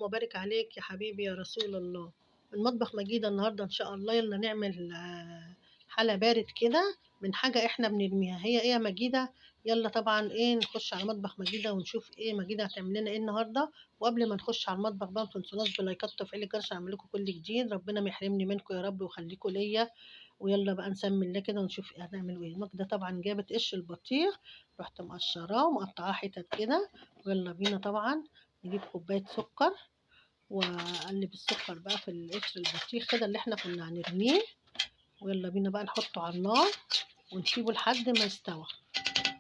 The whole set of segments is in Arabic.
اللهم بارك عليك يا حبيبي يا رسول الله. من مطبخ مجيدة النهاردة إن شاء الله. يلا نعمل حلا بارد كده من حاجة إحنا بنرميها. هي إيه يا مجيدة؟ يلا طبعا إيه نخش على مطبخ مجيدة ونشوف إيه مجيدة هتعمل لنا إيه النهاردة. وقبل ما نخش على المطبخ بقى متنسوناش بلايكات وتفعيل الجرس عشان أعمل لكم كل جديد. ربنا ما يحرمني منكم يا رب ويخليكم ليا. ويلا بقى نسمي الله كده ونشوف إيه هنعمل إيه. المجدة طبعا جابت قش البطيخ، رحت مقشراه ومقطعاه حتت كده. ويلا بينا طبعا نجيب كوباية سكر وأقلب السكر بقى في القشر البطيخ كده اللي احنا كنا هنرميه. ويلا بينا بقى نحطه على النار ونسيبه لحد ما يستوى،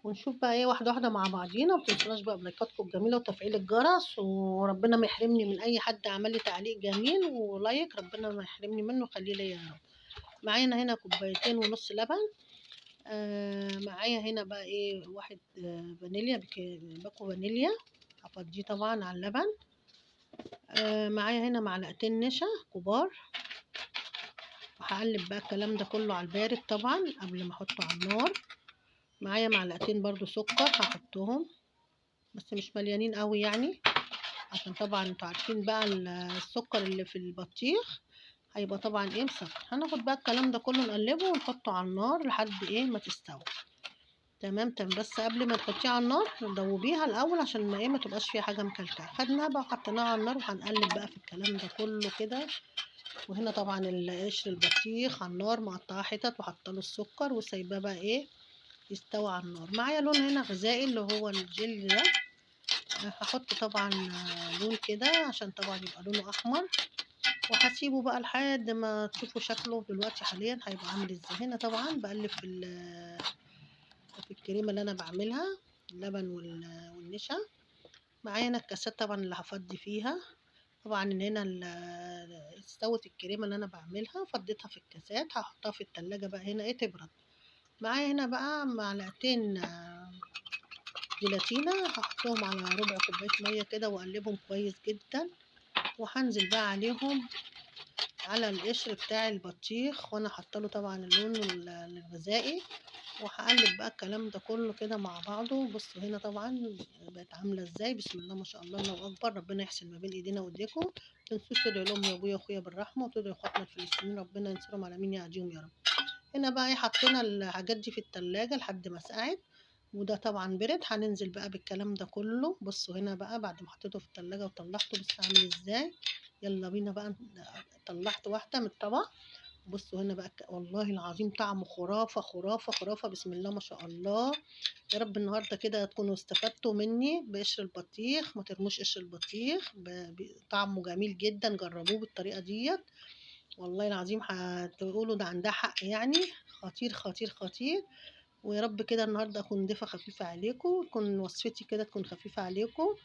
ونشوف بقى ايه واحدة واحدة مع بعضينا. متنسوناش بقى بلايكاتكم الجميلة وتفعيل الجرس، وربنا ما يحرمني من أي حد عمل لي تعليق جميل ولايك، ربنا ما يحرمني منه ويخليه ليا يا رب. معانا هنا كوبايتين ونص لبن. معايا هنا بقى ايه واحد فانيليا، باكو فانيليا هفضيه طبعا على اللبن. معايا هنا معلقتين نشا كبار، وهقلب بقى الكلام ده كله على البارد طبعا قبل ما احطه على النار. معايا معلقتين برضو سكر هحطهم بس مش مليانين قوي يعني، عشان طبعا انتوا عارفين بقى السكر اللي في البطيخ هيبقى طبعا ايه مسكر. هناخد بقى الكلام ده كله نقلبه ونحطه على النار لحد ايه ما تستوي. تمام. بس قبل ما تحطيه على النار دوبيها الاول عشان ما ايه ما تبقاش فيها حاجه مكلكعه. خدناها بقى وحطيناها على النار وهنقلب بقى في الكلام ده كله كده. وهنا طبعا قشر البطيخ على النار مقطعاه حتت وحاطه له السكر وسايباه بقى ايه يستوي على النار. معايا لون هنا غذائي اللي هو الجل ده، هحط طبعا لون كده عشان طبعا يبقى لونه احمر، وهسيبه بقى لحد ما تشوفوا شكله دلوقتي حاليا هيبقى عامل ازاي. هنا طبعا بقلب في الكريمه اللي انا بعملها، اللبن والنشا. معايا هنا الكاسات طبعا اللي هفضي فيها. طبعا ان هنا استوت الكريمه اللي انا بعملها فضيتها في الكاسات، هحطها في التلاجة بقى هنا ايه تبرد. معايا هنا بقى معلقتين جيلاتينا هحطهم على ربع كوبايه ميه كده واقلبهم كويس جدا. وهنزل بقى عليهم على القشر بتاع البطيخ وانا حاطه له طبعا اللون الغذائي. وهقلب بقى الكلام ده كله كده مع بعضه. بصوا هنا طبعا بقت عامله ازاي، بسم الله ما شاء الله الله اكبر. ربنا يحسن ما بين ايدينا وايديكم. متنسوش تدعوا لامي وابويا واخويا بالرحمه، وتدعوا اخواتنا الفلسطينيين ربنا ينصرهم على مين يعديهم يا رب. هنا بقى ايه حطينا الحاجات دي في التلاجة لحد ما سقعت، وده طبعا برد. هننزل بقى بالكلام ده كله. بصوا هنا بقى بعد ما حطيته في التلاجة وطلعته بص عامل ازاي. يلا بينا بقى طلعت واحده من الطبق. بصوا هنا بقى والله العظيم طعمه خرافة خرافة خرافة، بسم الله ما شاء الله. يا رب النهاردة كده تكونوا استفدتوا مني بقشر البطيخ. ما ترموش قشر البطيخ، طعمه جميل جدا، جربوه بالطريقة ديت والله العظيم هتقولوا ده عندها حق يعني. خطير خطير خطير. ويا رب كده النهاردة أكون ضيفة خفيفة عليكم، تكون وصفتي كده تكون خفيفة عليكم.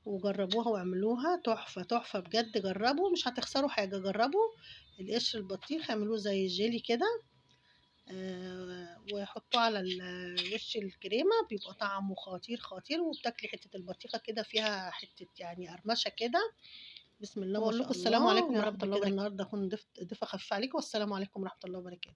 وجربوها واعملوها تحفة تحفة بجد. جربوا مش هتخسروا حاجة. جربوا القشر البطيخ اعملوه زي الجيلي كده. وحطوه على وش الكريمة بيبقى طعمه خطير خطير. وبتاكلي حتة البطيخة كده فيها حتة يعني قرمشة كده، بسم الله ما بقول شاء لكم السلام الله. عليكم يا ورحمة رب الله كده وبركاته. النهاردة أكون ضيفة خفيفة عليكم. والسلام عليكم ورحمة الله وبركاته.